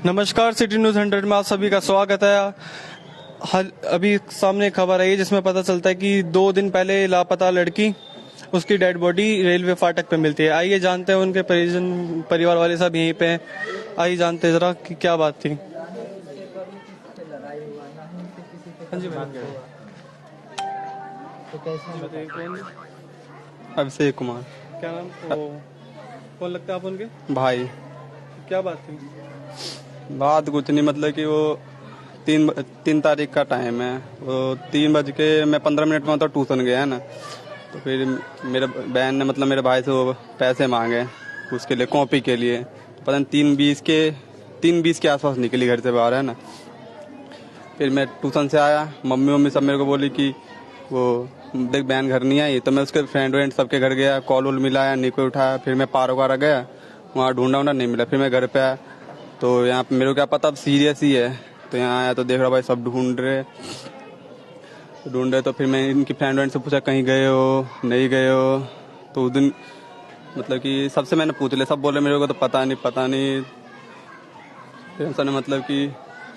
नमस्कार, city news 100 में आप सभी का स्वागत है। अभी सामने खबर आई है जिसमें पता चलता है कि 2 दिन पहले लापता लड़की, उसकी डेड बॉडी रेलवे फाटक पे मिलती है। आइए जानते हैं, उनके परिवार वाले सब यहीं पे हैं। आइए जानते हैं जरा कि क्या बात थी। हाँ जी बताइए, अभिषेक कुमार। क्या नाम, कौन लगता है आप उनके भाई। क्या बात थी? बात कुछ नहीं, मतलब कि वो तीन तारीख का टाइम है। वो 3:15 में तो ट्यूशन गया है ना, तो फिर मेरे बहन ने मतलब मेरे भाई से वो पैसे मांगे उसके लिए, कॉपी के लिए। पता नहीं 3:20 के आसपास निकली घर से बाहर, है ना। फिर मैं ट्यूशन से आया, मम्मी सब मेरे को बोली कि वो देख बहन घर नहीं आई। तो मैं उसके फ्रेंड वेंड सबके घर गया, कॉल वॉल मिलाया, नहीं कोई उठाया। फिर मैं पार्क वारा गया, वहाँ ढूंढा नहीं मिला। फिर मैं घर पे आया तो यहाँ पे मेरे को क्या पता अब सीरियस ही है। तो यहाँ आया तो देख रहा भाई सब ढूंढ रहे तो फिर मैं इनकी फ्रेंड वेंड से पूछा कहीं गए हो नहीं गए हो। तो उस दिन मतलब कि सबसे मैंने पूछ लिया, सब बोले मेरे को तो पता नहीं। फिर सर ने मतलब कि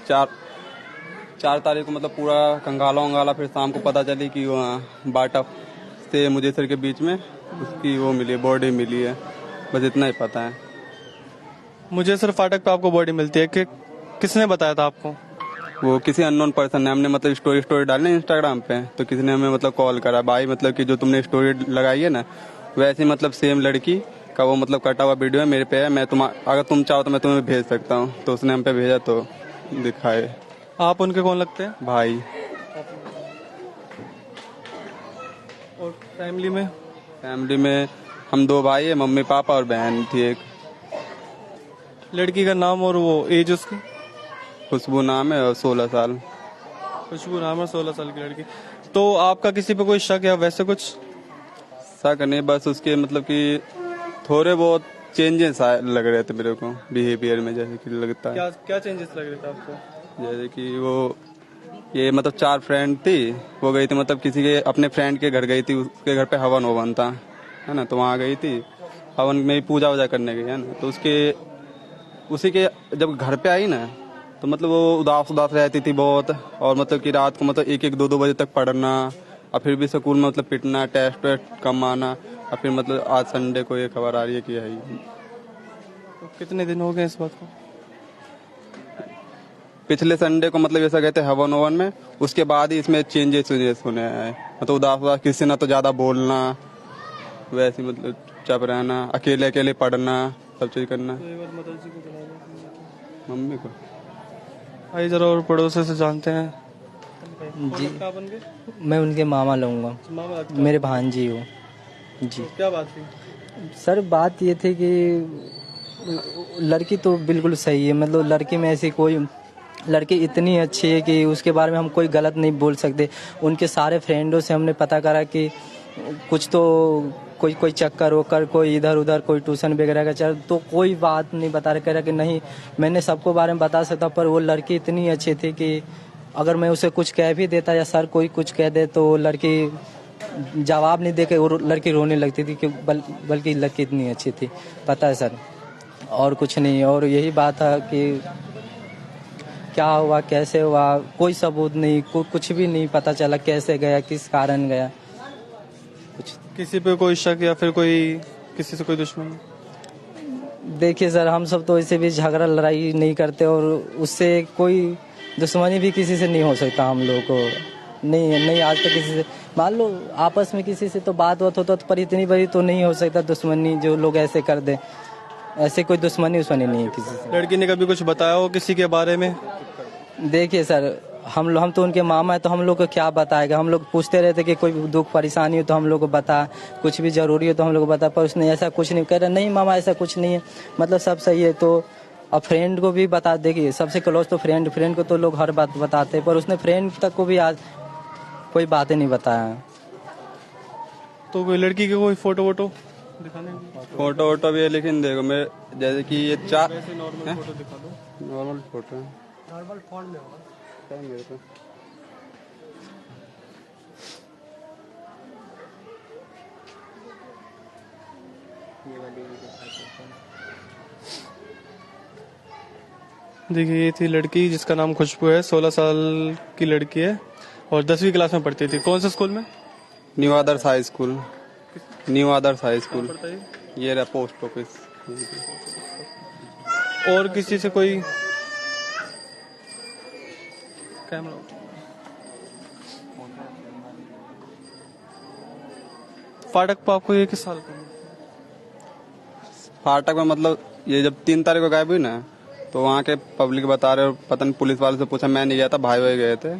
4 तारीख को मतलब पूरा कंगाला उंगाला। फिर शाम को पता चली कि वहाँ बाटा से मुजेसर के बीच में उसकी वो मिली, बॉडी मिली है। बस इतना ही पता है। मुझे सिर्फ फाटक पे आपको बॉडी मिलती है कि किसने बताया था आपको? वो किसी अननोन पर्सन ने, हमने मतलब स्टोरी डाली इंस्टाग्राम पे, तो किसी ने हमें मतलब कॉल करा, भाई मतलब कि जो तुमने स्टोरी लगाई है ना, वैसे मतलब सेम लड़की का वो मतलब कटा हुआ वीडियो है मेरे पे है। मैं अगर तुम चाहो तो मैं तुम्हें भेज सकता हूँ। तो उसने हम पे भेजा तो दिखाए। आप उनके कौन लगते हैं? भाई। और फैमिली में हम 2 भाई है, मम्मी पापा और बहन थी एक। लड़की का नाम और वो एज उसकी? खुशबू नाम है और 16 साल। खुशबू नाम है, 16 साल की लड़की। तो आपका किसी पे कोई शक या वैसे कुछ? शक नहीं, बस उसके मतलब कि थोड़े बहुत चेंजेस लग रहे थे मेरे को बिहेवियर में, जैसे कि लगता है। क्या चेंजेस लग रहे थे आपको? जैसे कि वो ये मतलब 4 फ्रेंड थी, वो गई थी मतलब किसी के अपने फ्रेंड के घर गई थी, उसके घर पे हवन ववन था, है ना। तो वहाँ गई थी, हवन में पूजा वूजा करने गई, है ना। तो उसी के जब घर पे आई ना, तो मतलब वो उदास रहती थी बहुत। और मतलब कि रात को मतलब 1-2 बजे तक पढ़ना, और फिर भी स्कूल में मतलब पिटना, टेस्ट वेस्ट कम आना। और फिर मतलब आज संडे को ये खबर आ रही है कि है। तो कितने दिन हो गए इस बात को? पिछले संडे को मतलब ऐसा कहते हवन ववन में, उसके बाद ही इसमें चेंजेस होने आए। मतलब उदास किसी से ना तो ज्यादा बोलना, वैसे मतलब चुप रहना, अकेले अकेले पढ़ना, सब चीज करना। तो एक बार मदर जी को बुला लो। मम्मी को आइए जरा और पड़ोसी से जानते हैं। जी, आप उनके मैं उनके मामा लूँगा, मामा लगता मेरे है? भांजी हो जी। तो क्या बात थी? सर बात ये थी कि लड़की तो बिल्कुल सही है, मतलब लड़की में ऐसी कोई, लड़की इतनी अच्छी है कि उसके बारे में हम कोई गलत नहीं बोल सकते। उनके सारे फ्रेंडों से हमने पता करा कि कुछ तो कोई चक्कर होकर, कोई इधर उधर, कोई ट्यूशन वगैरह का चल, तो कोई बात नहीं बता रहे, कह रहा कि नहीं मैंने सबको बारे में बता सकता, पर वो लड़की इतनी अच्छी थी कि अगर मैं उसे कुछ कह भी देता या सर कोई कुछ कह दे तो लड़की जवाब नहीं दे के वो लड़की रोने लगती थी कि बल्कि लड़की इतनी अच्छी थी, पता है सर। और कुछ नहीं, और यही बात है कि क्या हुआ कैसे हुआ कोई सबूत नहीं, कुछ भी नहीं पता चला, कैसे गया किस कारण गया कुछ। किसी पे कोई शक या फिर कोई किसी से कोई दुश्मनी? देखिए सर, हम सब तो ऐसे भी झगड़ा लड़ाई नहीं करते, और उससे कोई दुश्मनी भी किसी से नहीं हो सकता हम लोग को। नहीं आज तक किसी से, मान लो आपस में किसी से तो बात होता तो, पर इतनी बड़ी तो नहीं हो सकता दुश्मनी जो लोग ऐसे कर दे। ऐसे कोई दुश्मनी नहीं है किसी से। लड़की ने कभी कुछ बताया हो किसी के बारे में? देखिए सर, हम तो उनके मामा है, तो हम लोग को क्या बताएगा। हम लोग पूछते रहते कि कोई दुख परेशानी हो तो हम लोग को बता, कुछ भी जरूरी हो तो हम लोग को बता, पर उसने ऐसा कुछ नहीं कह रहा। नहीं मामा ऐसा कुछ नहीं है, मतलब सब सही है। तो अब फ्रेंड को भी बता, देखिए सबसे क्लोज तो फ्रेंड को तो लोग हर बात बताते हैं, पर उसने फ्रेंड तक को भी आज कोई बातें नहीं बताया। तो कोई लड़की के कोई फोटो वोटो दिखाने? फोटो वोटो भी है, लेकिन देखो मैं जैसे कि ये नॉर्मल फोटो दिखा दो। नॉर्मल फोटो है, नॉर्मल फोन में होगा। मेरे को देखिए, ये थी लड़की जिसका नाम खुशबू है, 16 साल की लड़की है और 10वीं क्लास में पढ़ती थी। कौन से स्कूल में? न्यू आदर्श हाई स्कूल, न्यू आदर्श हाई स्कूल, बताइए। ये रहा पोस्ट ऑफिस। और किसी से कोई कैमरा? फाटक पर आपको ये किस साल का? फाटक में मतलब ये जब 3 तारीख को गायब हुई ना, तो वहाँ के पब्लिक बता रहे, और पता नहीं पुलिस वाले से पूछा, मैं नहीं गया था, भाई भाई गए थे,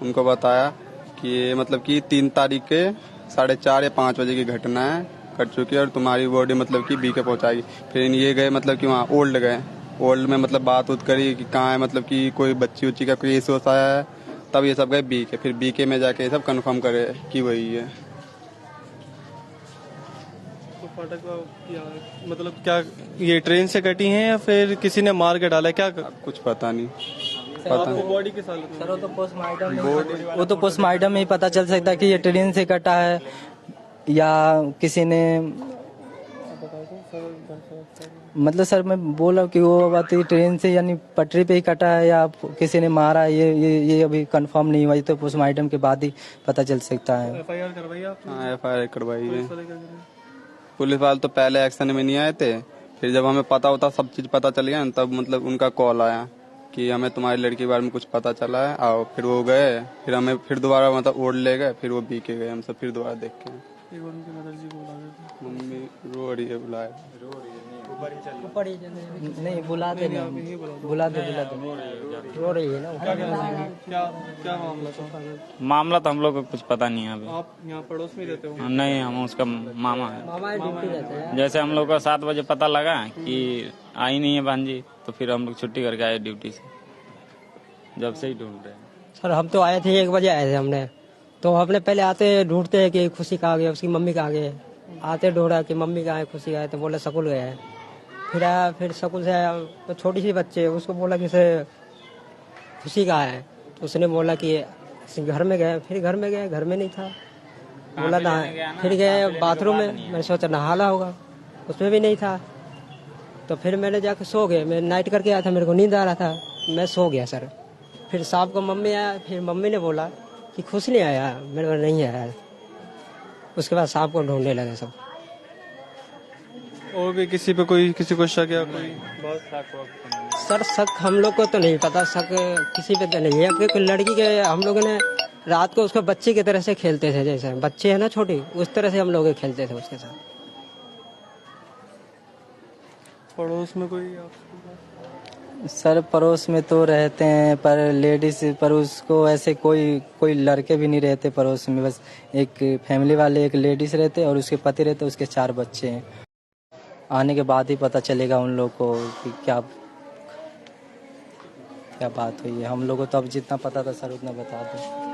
उनको बताया कि ये मतलब कि 3 तारीख के 4:30 या 5 बजे की घटना है, कट चुकी है और तुम्हारी बॉडी मतलब कि बीके पहुंचाएगी। फिर ये गए मतलब कि वहाँ ओल्ड गए, ओल्ड में मतलब बात उत करी कि कहाँ है, मतलब कि कोई बच्ची उच्ची का केस हो आया है, तब ये सब गए बीके, फिर बीके में जाके ये सब कंफर्म करे कि वही है। तो फाटक का क्या मतलब, क्या ये ट्रेन से कटी है या फिर किसी ने मार के डाला है? क्या अब कुछ पता नहीं। आपको बॉडी किस हालत में? सर वो तो पोस्टमार्टम में ही पता चल सकता है कि ये ट्रेन से कटा है या किसी ने, मतलब सर मैं बोल रहा हूँ कि वो बात ट्रेन से यानी पटरी पे ही कटा है या किसी ने मारा है, ये अभी कंफर्म नहीं हुआ, ये तो पोस्टमार्टम के बाद ही पता चल सकता है। एफआईआर करवाई आपने? हाँ, FIR करवाई है। पुलिस वाले क्या कर रहे हैं? पुलिस वाले तो पहले एक्शन में नहीं आए थे, फिर जब हमें पता होता सब चीज पता चल गया ना, तब मतलब उनका कॉल आया कि हमें तुम्हारी लड़की के बारे में कुछ पता चला है, आओ। फिर वो गए, फिर हमें फिर दोबारा मतलब ओढ़ ले गए, फिर वो बीके गए, हम सब फिर दोबारा देख के। एक बार उनकी मदर जी को बुला देते। मम्मी रो रही है, बुलाए। नहीं बुलाते नहीं, बुला दो रो रही है ना। क्या क्या मामला था? मामला तो हम लोग को कुछ पता नहीं है अभी। आप यहाँ पड़ोस में रहते हो? नहीं, हम उसका मामा है। मामा ड्यूटी रहते हैं। जैसे हम लोग को 7 बजे पता लगा कि आई नहीं है भांजी, तो फिर हम लोग छुट्टी करके आए ड्यूटी से, जब से ही ढूंढ रहे हैं। सर हम तो आए थे 1 बजे आए थे हमने, तो हमने पहले आते ढूंढते हैं कि खुशी कहाँ गई, उसकी मम्मी कहाँ गई। आते ढूंढा कि मम्मी कहाँ है, खुशी कहाँ है, तो बोले स्कूल गए हैं। फिर आया, फिर स्कूल से आया तो छोटी सी बच्चे, उसको बोला कि से खुशी कहाँ है, तो उसने बोला कि घर में गए। फिर घर में गए, घर में नहीं था, बोला था। फिर गए बाथरूम में, मैंने सोचा नहाला होगा, उसमें भी नहीं था। तो फिर मैंने जाकर सो गए, मैं नाइट करके आया था, मेरे को नींद आ रहा था, मैं सो गया सर। फिर शाम को मम्मी आया, फिर मम्मी ने बोला कि खुश नहीं आया, मेरे को नहीं आया। उसके बाद शाम को ढूंढने लगे सब। और भी किसी पे कोई किसी को शक या कोई सर शक हम लोग को तो नहीं पता, शक किसी पे तो नहीं है, क्योंकि लड़की के हम लोगों ने रात को उसको बच्ची की तरह से खेलते थे, जैसे बच्चे है ना छोटी, उस तरह से हम लोग खेलते थे उसके साथ। पड़ोस में कोई सर पड़ोस में तो रहते हैं, पर लेडीज, पर उसको ऐसे कोई लड़के भी नहीं रहते पड़ोस में, बस एक फैमिली वाले, एक लेडीज रहते और उसके पति रहते, उसके 4 बच्चे हैं। आने के बाद ही पता चलेगा उन लोग को कि क्या बात हुई है। हम लोग को तो अब जितना पता था सर उतना बता दो।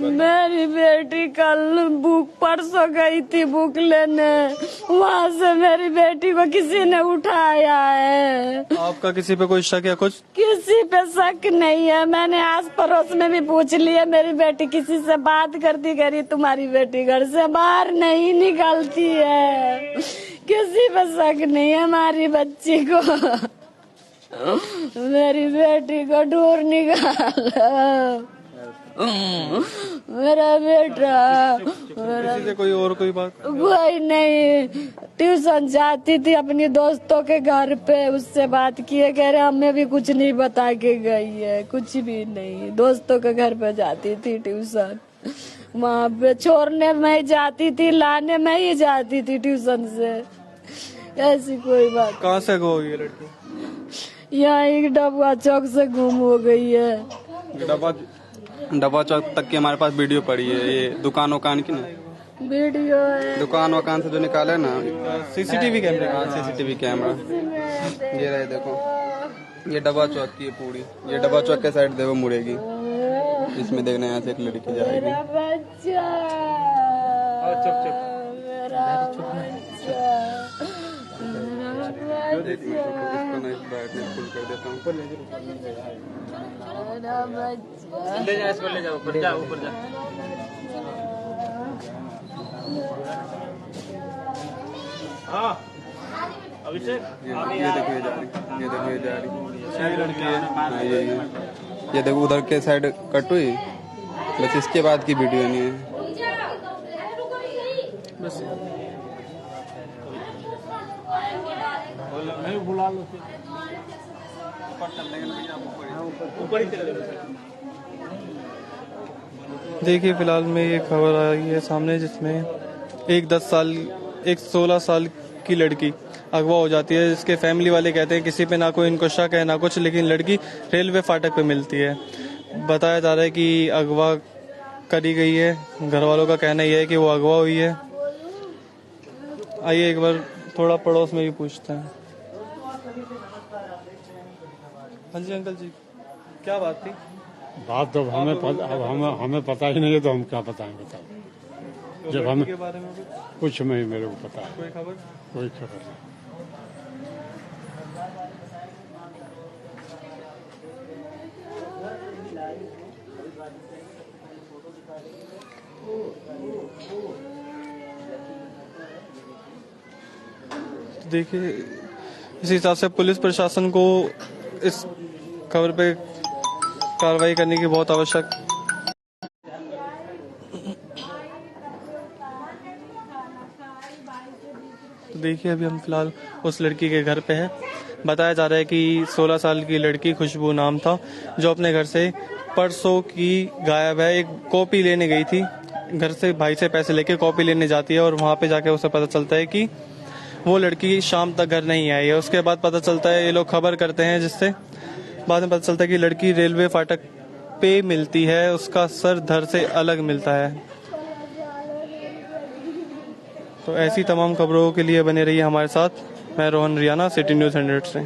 मेरी बेटी कल बुक परसों गई थी बुक लेने, वहाँ से मेरी बेटी को किसी ने उठाया है। आपका किसी पे कोई शक या कुछ? किसी पे शक नहीं है, मैंने आस पड़ोस में भी पूछ लिया, मेरी बेटी किसी से बात करती करी, तुम्हारी बेटी घर से बाहर नहीं निकलती है, किसी पे शक नहीं है। हमारी बच्ची को, मेरी बेटी को ढूंढ निकाल, मेरा बेटा। किसी से कोई और कोई बात? कोई नहीं, ट्यूशन जाती थी अपनी दोस्तों के घर पे, उससे बात किए, कह रहे हमें भी कुछ नहीं बता के गई है, कुछ भी नहीं। दोस्तों के घर पे जाती थी ट्यूशन, वहाँ पे छोड़ने में ही जाती थी, लाने में ही जाती थी ट्यूशन से, ऐसी कोई बात। कहाँ से गो ये लड़की? यहाँ एक डबुआ चौक से गुम हो गई है। डब्बा चौक तक की हमारे पास वीडियो पड़ी है, ये दुकान वकान की ना वीडियो है, दुकान वकान से जो निकाले ना, सीसीटीवी कैमरे? CCTV कैमरा ये रहे, देखो ये डब्बा चौक की है पूरी, ये डब्बा चौक के साइड देखो मुड़ेगी, इसमें देखने यहाँ से एक लड़की जाएगी। मेरा बच्चा, मेरा ले जा इसको, ले जा ऊपर, जा ऊपर जा। हाँ ये देखो ये जा रही, ये देखो ये जा रही, ये लड़की है। हाँ यही है, ये देखो उधर के साइड कट हुई, बस इसके बाद की वीडियो नहीं है। देखिए फिलहाल में ये खबर आई है सामने, जिसमें एक 16 साल की लड़की अगवा हो जाती है, जिसके फैमिली वाले कहते हैं किसी पे ना कोई इनको शक है ना कुछ, लेकिन लड़की रेलवे फाटक पे मिलती है। बताया जा रहा है कि अगवा करी गई है, घर वालों का कहना यह है कि वो अगवा हुई है। आइए एक बार थोड़ा पड़ोस में भी पूछते हैं। हाँ जी अंकल जी, क्या बात थी? बात तो हमें पता ही नहीं है, तो हम क्या बताएं, बताओ। जब हमें के बारे में कुछ नहीं मेरे को पता है, कोई खबर? कोई खबर नहीं। देखिए इस हिसाब से पुलिस प्रशासन को इस खबर पे कार्रवाई करने की बहुत आवश्यक। तो देखिए अभी हम फिलहाल उस लड़की के घर पे हैं। बताया जा रहा है कि 16 साल की लड़की खुशबू नाम था, जो अपने घर से परसों की गायब है। एक कॉपी लेने गई थी, घर से भाई से पैसे लेके कॉपी लेने जाती है और वहां पे जाके उसे पता चलता है कि वो लड़की शाम तक घर नहीं आई है। उसके बाद पता चलता है, ये लोग खबर करते हैं, जिससे बाद में पता चलता है कि लड़की रेलवे फाटक पे मिलती है, उसका सर धड़ से अलग मिलता है। तो ऐसी तमाम खबरों के लिए बने रहिए हमारे साथ। मैं रोहन रियाना, सिटी न्यूज़ 100 से।